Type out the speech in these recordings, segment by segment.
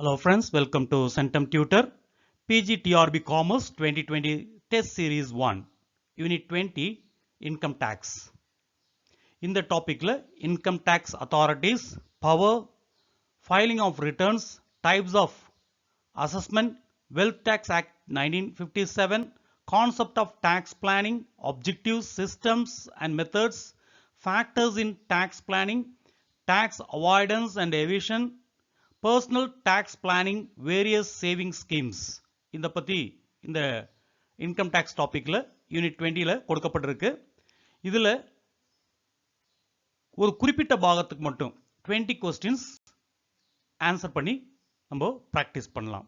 Hello friends, welcome to Centum Tutor PGTRB Commerce 2020 Test Series 1 Unit 20 Income Tax. இந்த டாபிக்ல Income Tax Authorities, Power, Filing of Returns, Types of Assessment, Wealth Tax Act 1957, Concept of Tax Planning, Objectives, Systems and Methods, Factors in Tax Planning, Tax Avoidance and Evasion, Personal Tax Planning, Various Saving Schemes. இந்த பத்தி இந்த income tax டாபிக்ல unit 20ல கொடுக்கப்பட்டிருக்கு. இதுல ஒரு குறிப்பிட்ட பாகத்துக்கு மட்டும் 20 questions answer பண்ணி நம்ம பிராக்டிஸ் பண்ணலாம்.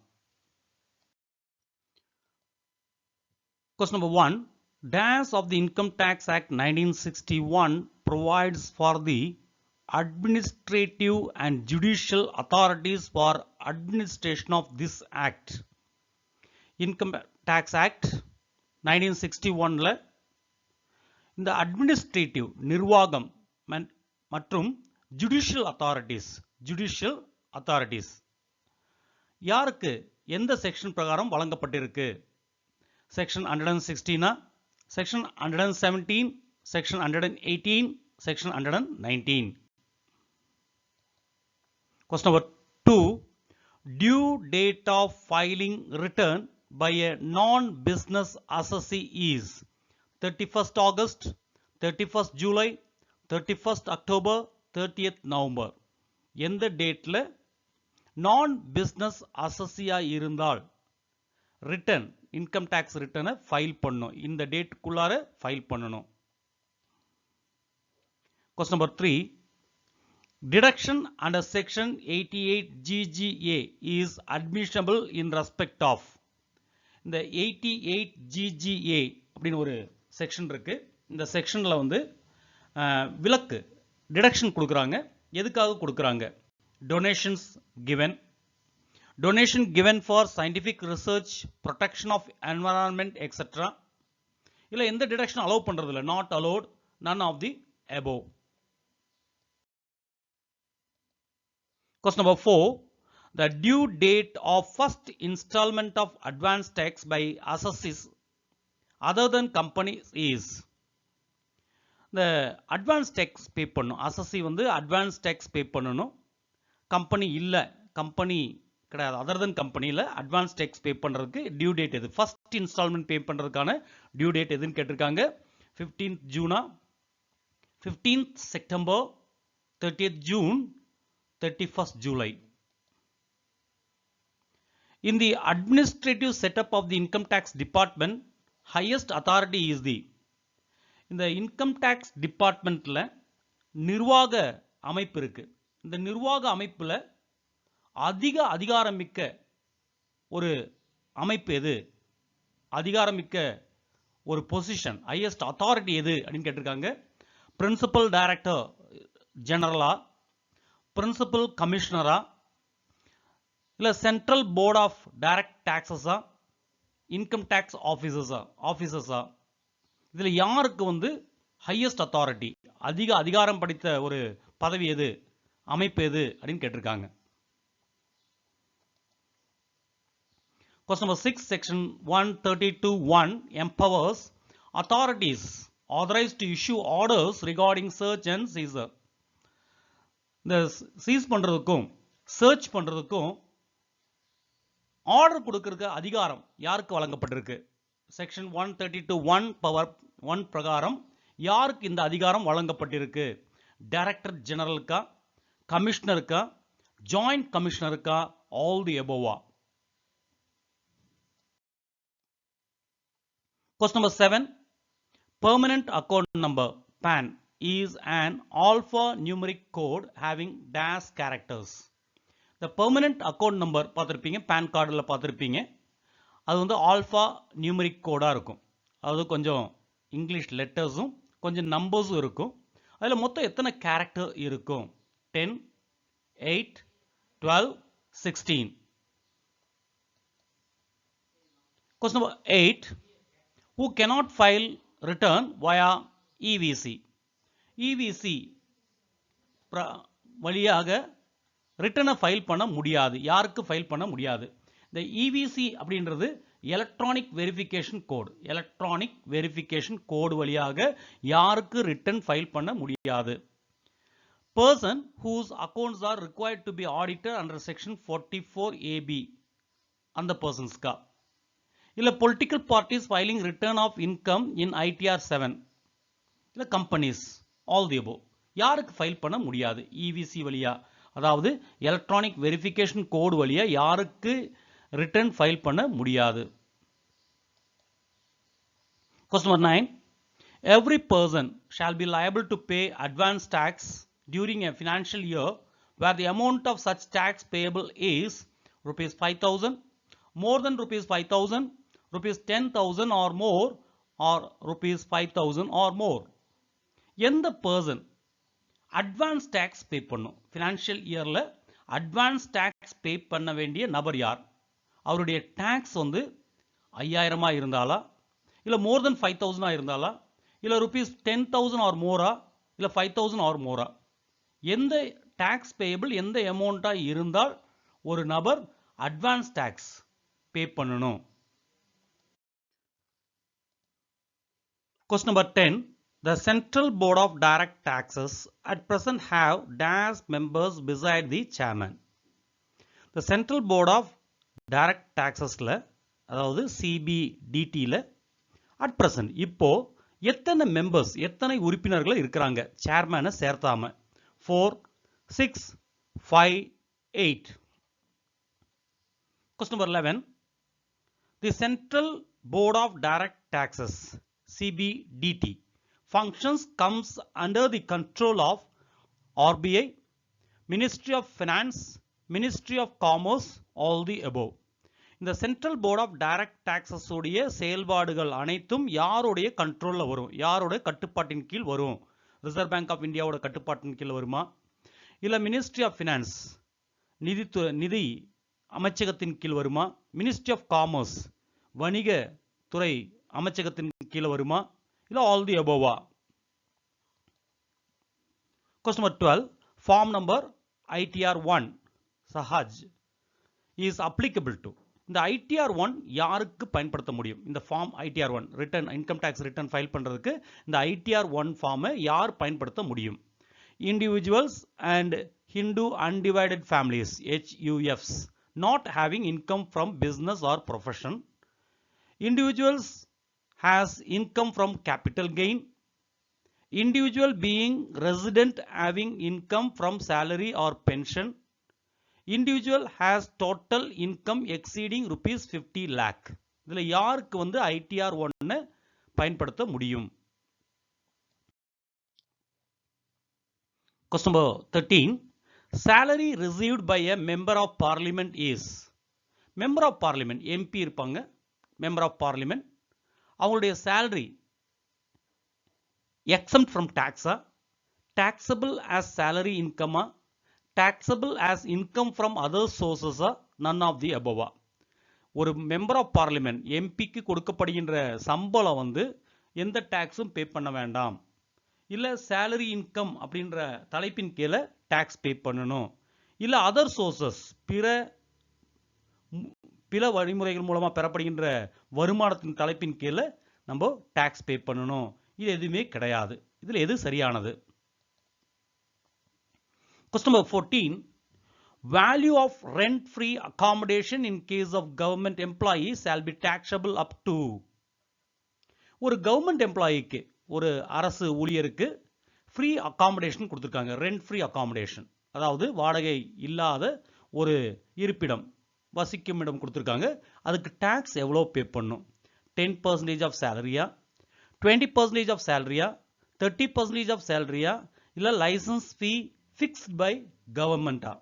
Question number 1. Dash of the Income Tax Act 1961 provides for the administrative and judicial authorities for administration of this act. Income Tax Act 1961 ல இந்த administrative நிர்வாகம் மற்றும் judicial authorities யாருக்கு எந்த செக்ஷன் பிரகாரம் வழங்கப்பட்டிருக்கு? Section 116, section 117, section 118, section 119. Question number 2. Due date of filing return by a non-business assessee is 31st August, 31st July, 31st October, 30th November. எந்த டேட்ல non-business assessee இருந்தால் ரிட்டர்ன் இன்கம் டாக்ஸ் ரிட்டர்னை file பண்ணணும். இந்த டேட்டுக்குள்ளார file பண்ணணும். Question number 3. Deduction under section 88 GGA is admissible in respect of. இந்த 88 GGA அப்படின்னு ஒரு செக்ஷன் இருக்கு. இந்த செக்ஷன்ல விலக்கு டிடக்ஷன் கொடுக்குறாங்க. எதுக்காக கொடுக்குறாங்க? Donations given, donation given for scientific research, protection of environment, etc. இல்ல எந்த டிடக்ஷன் அலோவ் பண்றது இல்ல, not allowed, none of the above. Question number 4. The due date of first installment of advance tax by assessees other than companies is. The advance tax pay பண்ணணும். assessee advance tax pay பண்ணணும். Company இல்ல, company கிடையாது, other than கம்பெனில advance tax pay பண்றதுக்கு due date எது? first installment pay பண்றதுக்கான due date எதுன்னு கேட்டிருக்காங்க. 15th June, 15th September, 30th June, 31st July. In the administrative setup of the income tax department, highest authority is the. இந்த income tax departmentல நிர்வாக அமைப்பு இருக்கு. இந்த நிர்வாக அமைப்புல அதிக அதிகாரமிக்க ஒரு அமைப்பு எது? அதிகாரமிக்க ஒரு பொசிஷன், ஹையஸ்ட் அத்தாரிட்டி எது அப்படின்னு கேட்டிருக்காங்க. பிரின்சிபல் டைரக்டர் ஜெனரலா, பிரின்சிபல் கமிஷனரா, இல்ல சென்ட்ரல் போர்ட் ஆஃப் டைரக்ட் டாக்ஸஸா, இன்கம் டாக்ஸ் ஆபீசர்ஸா? இதுல யாருக்கு ஹையஸ்ட் அத்தாரிட்டி, அதிக அதிகாரம் படைத்த ஒரு பதவி எது, அமைப்பு எது அப்படின்னு கேட்டிருக்காங்க. Question number 6, section 132(1) empowers authorities authorized to issue orders regarding search and seizure. இந்த சீஸ் பண்றதுக்கும் சர்ச் பண்றதுக்கும் ஆர்டர் கொடுக்கிறதுக்கு அதிகாரம் யாருக்கு வழங்கப்பட்டிருக்கு? செக்ஷன் 132(1) பவர் 1 பிரகாரம் யாருக்கு இந்த அதிகாரம் வழங்கப்பட்டிருக்கு? டைரக்டர் ஜெனரலுக்கா, கமிஷனருக்கா, ஜாயிண்ட் கமிஷனருக்கா, ஆல் தி எபோவா? Question number 7. Permanent account number PAN is an alphanumeric code having dash characters. The permanent account number பார்த்திருப்பீங்க, PAN கார்டில் பார்த்திருப்பீங்க. அது ஆல்ஃபா நியூமரிக் கோடா இருக்கும். அது கொஞ்சம் இங்கிலீஷ் லெட்டர்ஸும் கொஞ்சம் நம்பர்ஸும் இருக்கும். அதில் மொத்தம் எத்தனை கேரக்டர் இருக்கும்? 10, 8, 12, 16. Question number 8. Who cannot file return via EVC? EVC வழியாக ரிட்டனை ஃபைல் பண்ண முடியாது. யாருக்கு ஃபைல் பண்ண முடியாது? இந்த இவிசி அப்படின்றது electronic verification code. Electronic verification code வழியாக யாருக்கு ரிட்டன் ஃபைல் பண்ண முடியாது? Person whose accounts are required to be audited under section 44AB அந்த personsக்கா? இல்ல political parties filing return of income in ITR 7 இல்ல companies, all the above. யாருக்கு file பண்ண முடியாது? EVC வழியா, அதாவது எலக்ட்ரானிக் வெரிஃபிகேஷன் கோடு வழியா யாருக்கு ரிட்டர்ன் ஃபைல் பண்ண முடியாது? Question number 9. Every person shall be liable to pay advance tax during a financial year where the amount of such tax payable is rupees 5,000, more than rupees 5,000, rupees 10,000 or more, or rupees 5,000 or more. எந்த person advance tax pay பண்ணும்? financial yearல advance tax pay பண்ண வேண்டிய நபர் யார்? அவருடைய tax வந்து 5,000 இருந்தாலா, இல்ல more than 5,000 இருந்தாலா, இல்ல rupees 10,000 or more, இல்ல 5,000 or more? எந்த tax payable எந்த amount இருந்தால் ஒரு நபர் advance tax pay பண்ணணும்? Question number 10. The Central Board of Direct Taxes at present have dash members beside the chairman. The Central Board of Direct Taxes ல, அதாவது CBDT ல at present இப்போ எத்தனை members, எத்தனை உறுப்பினர்கள் இருக்கிறாங்க சேர்மனை சேர்த்தாம? 4, 6, 5, 8. Question number 11. The Central Board of Direct Taxes CBDT functions comes under the control of RBI, Ministry of Finance, Ministry of Commerce, all the above. இந்த central board of direct taxes உடைய செயல்பாடுகள் அனைத்தும் யாருடைய கண்ட்ரோல்ல வரும்? யாரோட கட்டுப்பாட்டின் கீழ் வரும்? ரிசர்வ் பேங்க் ஆஃப் இந்தியாவோட கட்டுப்பாட்டின் கீழ் வருமா, இல்ல மினிஸ்ட்ரி ஆஃப் ஃபினான்ஸ் நிதி அமைச்சகத்தின் கீழ் வருமா, மினிஸ்ட்ரி ஆஃப் காமர்ஸ் வணிக துறை அமைச்சகத்தின் கீழ் வருமா, இல்ல all the அபோவா? Question number 12. Form number ITR 1 Sahaj is applicable to. இந்த ITR 1 யாருக்கு பயன்படுத்த முடியும்? இந்த form ITR 1 return income tax return file பண்றதுக்கு இந்த ITR 1 ஃபார்மை யார் பயன்படுத்த முடியும்? Individuals and Hindu undivided families HUFs not having income from business or profession. Individuals has income from capital gain. Individual being resident having income from salary or pension. Individual has total income exceeding rupees 50 lakh. இதுல யாருக்கு வந்து ITR 1 பயன்படுத்த முடியும்? Question number 13. Salary received by a member of parliament is. member of parliament MP இருப்பாங்க, member of parliament, அவங்களுடைய salary exempt from tax, taxable as salary income, taxable as income from other sources, none of the above. ஒரு member of parliament எம்பிக்கு கொடுக்கப்படுகின்ற சம்பளம் வந்து எந்த டாக்ஸும் பே பண்ண வேண்டாம், இல்ல salary income அப்படின்ற தலைப்பின் கீழே டாக்ஸ் பே பண்ணணும், இல்ல அதர் சோர்சஸ் பிற வழிமுறைகள் மூலமா பெறப்படுகின்ற வருமானத்தின் தலைப்பின் கீழே நம்ம டாக்ஸ் பே பண்ணணும். இது எதுவுமே கிடையாது. இதுல எது சரியானது? Question number 14. Value of rent-free accommodation in case of government employees shall be taxable up to. ஒரு கவர்மெண்ட் எம்ப்ளாயிக்கு, ஒரு அரசு ஊழியருக்கு ஃப்ரீ அகாமடேஷன் கொடுத்துருக்காங்க. ரெண்ட் ஃப்ரீ அகாமடேஷன், அதாவது வாடகை இல்லாத ஒரு இருப்பிடம், வசிக்கும் இடம் கொடுத்துருக்காங்க. அதுக்கு டாக்ஸ் எவ்வளோ பே பண்ணும்? 10% ஆஃப் சேலரியா, 20% ஆஃப் சேலரியா, 30% ஆஃப் சேலரியா, இல்ல லைசன்ஸ் ஃபீ ஃபிக்ஸ்ட் பை கவர்மெண்டா?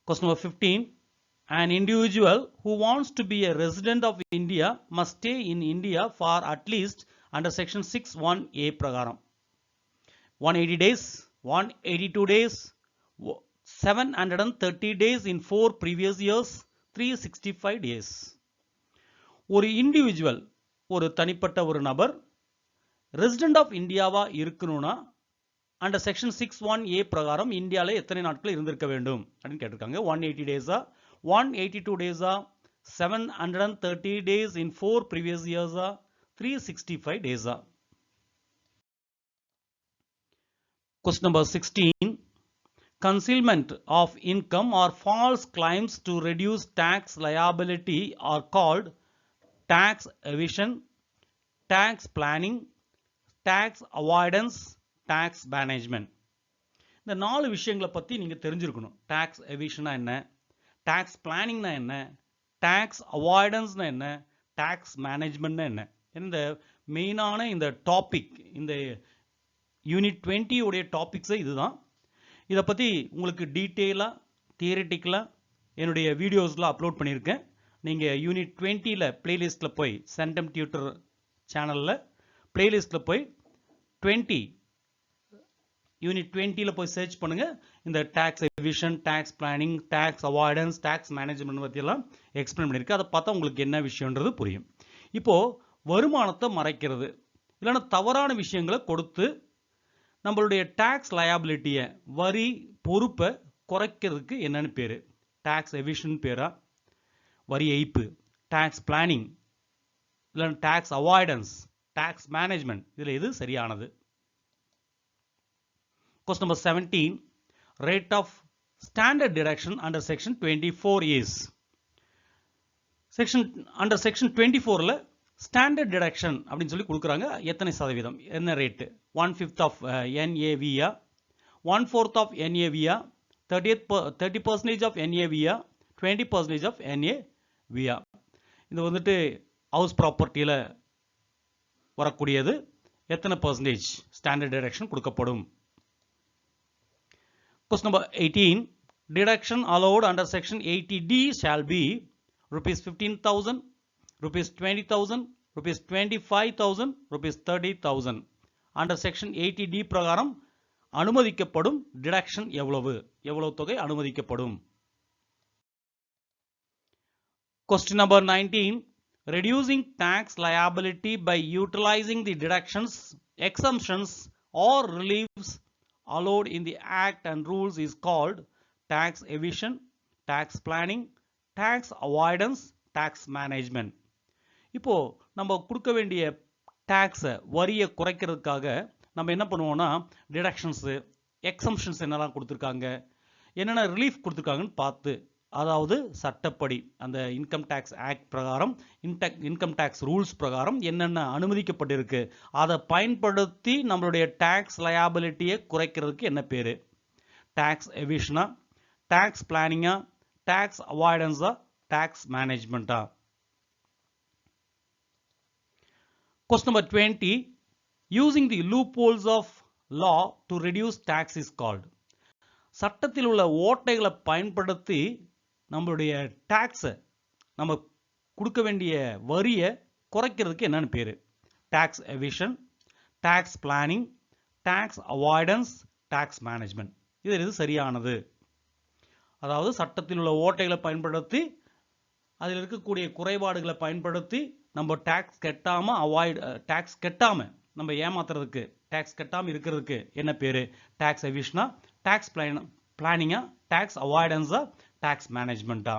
Question number 15. An individual who wants to be a resident of India must stay in India for at least under section 6(1)(a) பிரகாரம் 180 days, 182 days, 730 days in 4 previous years, 365 days. ஒரு individual, ஒரு தனிப்பட்ட ஒரு நபர் resident of இந்தியாவா இருக்கணும்னா under section 6(1)(a) பிரகாரம் இந்தியால எத்தனை நாட்கள் இருந்திருக்க வேண்டும் அப்படின்னு கேட்டிருக்காங்க. 180 டேஸா, 182 டேஸா, 730 days in 4 previous yearsா, 365 daysா. Question number 16. Concealment of income or false claims to reduce tax liability are called tax evasion, tax planning, tax avoidance, tax management. இந்த 4 விஷயங்களை பத்தி நீங்க தெரிஞ்சிருக்கணும். tax evasion என்ன, tax planning என்ன, tax avoidance என்ன, tax management என்ன. இந்த மெயினான இந்த டாபிக், இந்த யூனிட் 20 உடைய டாபிக்ஸ் இதுதான். இதை பற்றி உங்களுக்கு டீட்டெயிலாக தியரிட்டிக்கலாக என்னுடைய வீடியோஸில் அப்லோட் பண்ணியிருக்கேன். நீங்கள் யூனிட் 20ல் பிளேலிஸ்ட்டில் போய் சென்டம் டியூட்டர் சேனலில் பிளேலிஸ்ட்டில் போய் யூனிட் 20ல் போய் சர்ச் பண்ணுங்கள். இந்த tax evasion, tax planning, tax avoidance, tax management பற்றியெல்லாம் எக்ஸ்பிளைன் பண்ணியிருக்கேன். அதை பார்த்தா உங்களுக்கு என்ன விஷயன்றது புரியும். இப்போது வருமானத்தை மறைக்கிறது இல்லைன்னா தவறான விஷயங்களை கொடுத்து நம்மளுடைய டேக்ஸ் லயபிலிட்டியை, வரி பொறுப்பை குறைக்கிறதுக்கு என்னன்னு பேர்? டேக்ஸ் எவிஷன் பேரா, வரி ஏய்ப்பு, டேக்ஸ் பிளானிங், இல்லைன்னா டேக்ஸ் அவாய்டன்ஸ், டேக்ஸ் மேனேஜ்மெண்ட், இதில் எது சரியானது? Question number 17. Rate of standard deduction under section 24 is. Under section 24ல ஸ்டாண்டர்ட் டிடக்ஷன் அப்படின்னு சொல்லி கொடுக்குறாங்க. எத்தனை சதவீதம், என்ன ரேட்டு? 1/5 ஆஃப் NAVயா, 1/4 ஆஃப் NAVயா, 30% ஆஃப் NAVயா, 20% ஆஃப் NAVயா? இது வந்துட்டு ஹவுஸ் ப்ராப்பர்ட்டியில் வரக்கூடியது. எத்தனை பர்சன்டேஜ் ஸ்டாண்டர்ட் டிடக்ஷன் கொடுக்கப்படும்? Question number 18. Deduction allowed under section 80D shall be rupees 15,000, rupees 20,000, rupees 25,000, rupees 30,000. Under section 80D பிரகாரம் அனுமதிக்கப்படும் டிடக்ஷன் எவ்வளவு தொகை அனுமதிக்கப்படும்? Question number 19. Reducing tax liability by utilizing the deductions, exemptions or reliefs allowed in the act and rules is called tax evasion, tax planning, tax avoidance, tax management. இப்போ நம்ம கொடுக்க வேண்டிய டாக்ஸை, வரியை குறைக்கிறதுக்காக நம்ம என்ன பண்ணுவோம்னா டிடக்ஷன்ஸு, எக்ஸம்ஷன்ஸ் என்னெல்லாம் கொடுத்துருக்காங்க, என்னென்ன ரிலீஃப் கொடுத்துருக்காங்கன்னு பார்த்து, அதாவது சட்டப்படி அந்த இன்கம் டேக்ஸ் ஆக்ட் பிரகாரம், இன்கம் டேக்ஸ் ரூல்ஸ் பிரகாரம் என்னென்ன அனுமதிக்கப்பட்டிருக்கு அதை பயன்படுத்தி நம்மளுடைய டேக்ஸ் லயபிலிட்டியை குறைக்கிறதுக்கு என்ன பேர்? டேக்ஸ் எவிஷனா, டேக்ஸ் பிளானிங்கா, டேக்ஸ் அவாய்டன்ஸா, டேக்ஸ் மேனேஜ்மெண்ட்டா? Question number 20. Using the loopholes of law to reduce tax is called. சட்டத்தில் உள்ள ஓட்டைகளை பயன்படுத்தி நம்மளுடைய டாக்ஸை, நம்ம கொடுக்க வேண்டிய வரியை குறைக்கிறதுக்கு என்னன்னு பேர்? Tax evasion, tax planning, tax avoidance, tax management. இது சரியானது. அதாவது சட்டத்தில் உள்ள ஓட்டைகளை பயன்படுத்தி, அதில் இருக்கக்கூடிய குறைபாடுகளை பயன்படுத்தி நம்ம டாக்ஸ் கட்டாமல் நம்ம ஏமாத்துறதுக்கு, டாக்ஸ் கட்டாமல் இருக்கிறதுக்கு என்ன பேர்? டாக்ஸ் எவிஷனா, டாக்ஸ் பிளானிங்கா, டாக்ஸ் அவாய்டன்ஸா, டாக்ஸ் மேனேஜ்மெண்ட்டா?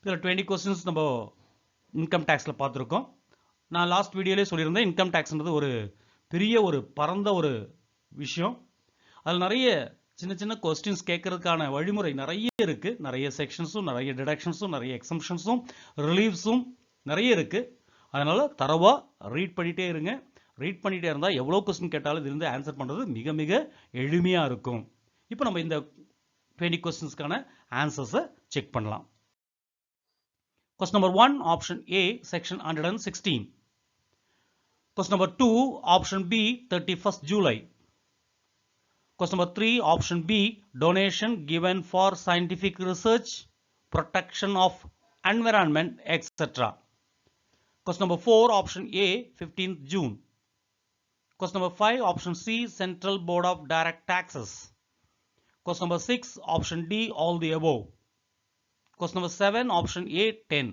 இதில் 20 கொஸ்டின்ஸ் நம்ம இன்கம் டேக்ஸில் பார்த்துருக்கோம். நான் லாஸ்ட் வீடியோலே சொல்லியிருந்தேன், இன்கம் டேக்ஸ்ன்றது ஒரு பெரிய ஒரு பரந்த ஒரு விஷயம். அதில் நிறைய சின்ன சின்ன கொஸ்டின்ஸ் கேட்கறதுக்கான வழிமுறை நிறைய இருக்குது. நிறைய செக்ஷன்ஸும், நிறைய டிடக்ஷன்ஸும், நிறைய எக்ஸம்ஷன்ஸும், ரிலீஃப்ஸும் நிறைய இருக்குது. அதனால் தரவாக ரீட் பண்ணிகிட்டே இருங்க. ரீட் பண்ணிகிட்டே இருந்தால் எவ்வளோ கொஸ்டின் கேட்டாலும் இதுலேருந்து ஆன்சர் பண்ணுறது மிக மிக எளிமையாக இருக்கும். இப்போ நம்ம இந்த 20 கொஸ்டின்ஸ்க்கான ஆன்சர்ஸை செக் பண்ணலாம். Question number 1, option A, section 116. Question number 2, option B, 31st July. Question number 3, option B, donation given for scientific research, protection of environment, etc. Question number 4, option A, 15th June. Question number 5, option C, Central Board of Direct Taxes. Question number 6, option D, all the above. Question number 7, option A, 10.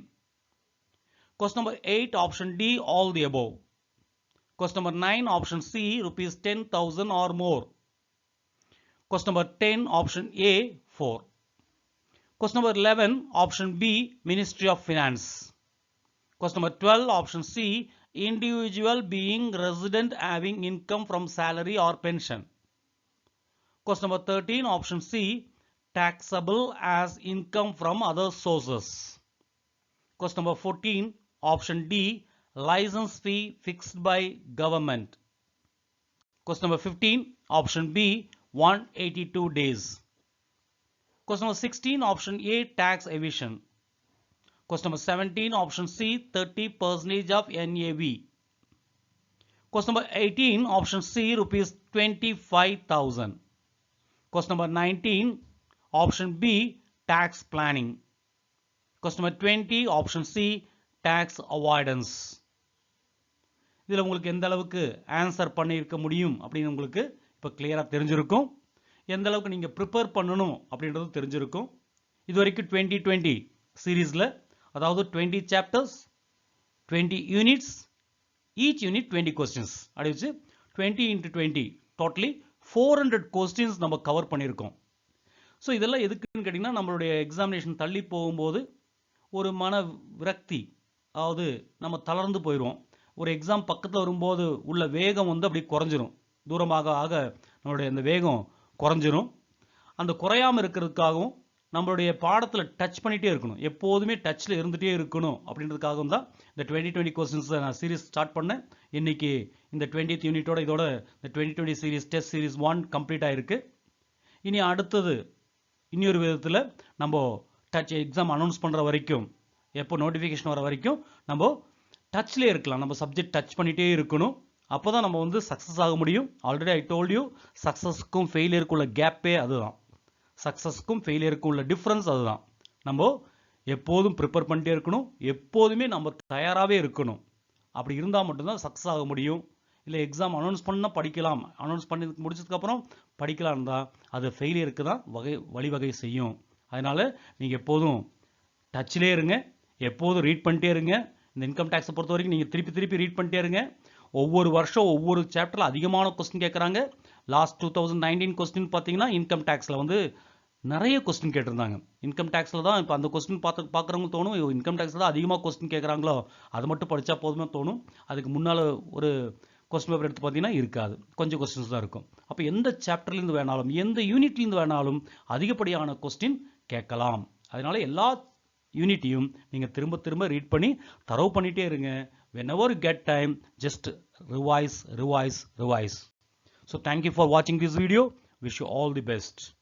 Question number 8, option D, all the above. Question number 9, option C, rupees 10,000 or more. Question number 10, option A, 4. Question number 11, option B, Ministry of Finance. Question number 12, option C, individual being resident having income from salary or pension. Question number 13, option C, taxable as income from other sources. Question number 14, option D, license fee fixed by government. Question number 15, option B, 182 days. Question number 16, option A, tax evasion. Question number 17, option C, 30% of NAV. Question number 18, option C, rupees 25,000. Question number 19, option B, tax planning. Question number 20, option C, tax avoidance. இதில் உங்களுக்கு எந்த அளவுக்கு answer பண்ணியிருக்க முடியும் அப்படின்னு உங்களுக்கு இப்போ கிளியராக தெரிஞ்சிருக்கும். எந்த அளவுக்கு நீங்கள் ப்ரிப்பேர் பண்ணணும் அப்படின்றது தெரிஞ்சிருக்கும். இது வரைக்கும் 2020 சீரீஸில் அதாவது 20 chapters 20 units each unit 20 questions அப்படி வச்சு 20 into 20 டோட்டலி 400 கொஸ்டின்ஸ் நம்ம கவர் பண்ணியிருக்கோம். ஸோ இதெல்லாம் எதுக்குன்னு கேட்டிங்கன்னா நம்மளுடைய எக்ஸாமினேஷன் தள்ளி போகும்போது ஒரு மன விரக்தி, அதாவது நம்ம தளர்ந்து போயிடுவோம். ஒரு எக்ஸாம் பக்கத்தில் வரும்போது உள்ள வேகம் வந்து அப்படி குறைஞ்சிரும். தூரமாக ஆக நம்மளுடைய அந்த வேகம் குறைஞ்சிரும். அந்த குறையாமல் இருக்கிறதுக்காகவும் நம்மளுடைய பாடத்தில் டச் பண்ணிகிட்டே இருக்கணும், எப்போதுமே டச்சில் இருந்துகிட்டே இருக்கணும் அப்படின்றதுக்காகவும் தான் இந்த 2020 கொஸ்டின்ஸை நான் சீரீஸ் ஸ்டார்ட் பண்ணேன். இன்றைக்கி இந்த 20th யூனிட்டோட இதோட இந்த 2020 சீரீஸ் டெஸ்ட் சீரீஸ் 1 கம்ப்ளீட் ஆகிருக்கு. இனி அடுத்தது இன்னொரு விதத்தில் நம்ம எக்ஸாம் அனௌன்ஸ் பண்ணுற வரைக்கும், எப்போ நோட்டிஃபிகேஷன் வர வரைக்கும் நம்ம டச்லேயே இருக்கலாம். நம்ம சப்ஜெக்ட் டச் பண்ணிகிட்டே இருக்கணும். அப்போ தான் நம்ம வந்து சக்ஸஸ் ஆக முடியும். ஆல்ரெடி ஐ டோல்ட் யூ, சக்ஸஸ்க்கும் ஃபெயிலியருக்கும் உள்ள கேப்பே அதுதான். சக்ஸஸ்க்கும் ஃபெயிலியருக்கும் உள்ள டிஃப்ரென்ஸ் அதுதான். நம்ம எப்போதும் ப்ரிப்பேர் பண்ணிட்டே இருக்கணும், எப்போதுமே நம்ம தயாராகவே இருக்கணும். அப்படி இருந்தால் மட்டும்தான் சக்ஸஸ் ஆக முடியும். இல்லை எக்ஸாம் அனௌன்ஸ் பண்ணால் படிக்கலாம், அனௌன்ஸ் பண்ணி முடிச்சதுக்கப்புறம் படிக்கலாம் இருந்தால் அது ஃபெயிலியருக்கு தான் வழிவகை செய்யும். அதனால் நீங்கள் எப்போதும் டச்சிலே இருங்க, எப்போதும் ரீட் பண்ணிட்டே இருங்க. இந்த இன்கம் டேக்ஸை பொறுத்த வரைக்கும் நீங்கள் திருப்பி ரீட் பண்ணிட்டே இருங்க. ஒவ்வொரு வருஷம் ஒவ்வொரு சாப்டரில் அதிகமான கொஸ்டின் கேட்குறாங்க. லாஸ்ட் 2019 கொஸ்டின் பார்த்தீங்கன்னா இன்கம் டேக்ஸில் வந்து நிறைய கொஸ்டின் கேட்டிருந்தாங்க. இன்கம் டேக்ஸில் தான் இப்போ அந்த கொஸ்டின் பார்க்குறவங்க தோணும், இன்கம் டேக்ஸில் தான் அதிகமாக கொஸ்டின் கேட்குறாங்களோ, அது மட்டும் படித்தா போதுமே தோணும். அதுக்கு முன்னால் ஒரு கொஸ்டின் பேப்பர் எடுத்து பார்த்தீங்கன்னா இருக்காது, கொஞ்சம் கொஸ்டின்ஸ் தான் இருக்கும். அப்போ எந்த சாப்டர்லேருந்து வேணாலும் எந்த யூனிட்லேருந்து வேணாலும் அதிகப்படியான கொஸ்டின் கேட்கலாம். அதனால எல்லா யூனிட்டையும் நீங்கள் திரும்ப ரீட் பண்ணி தரவு பண்ணிகிட்டே இருங்க. whenever you get time, just revise. So thank you for watching this video. Wish you all the best.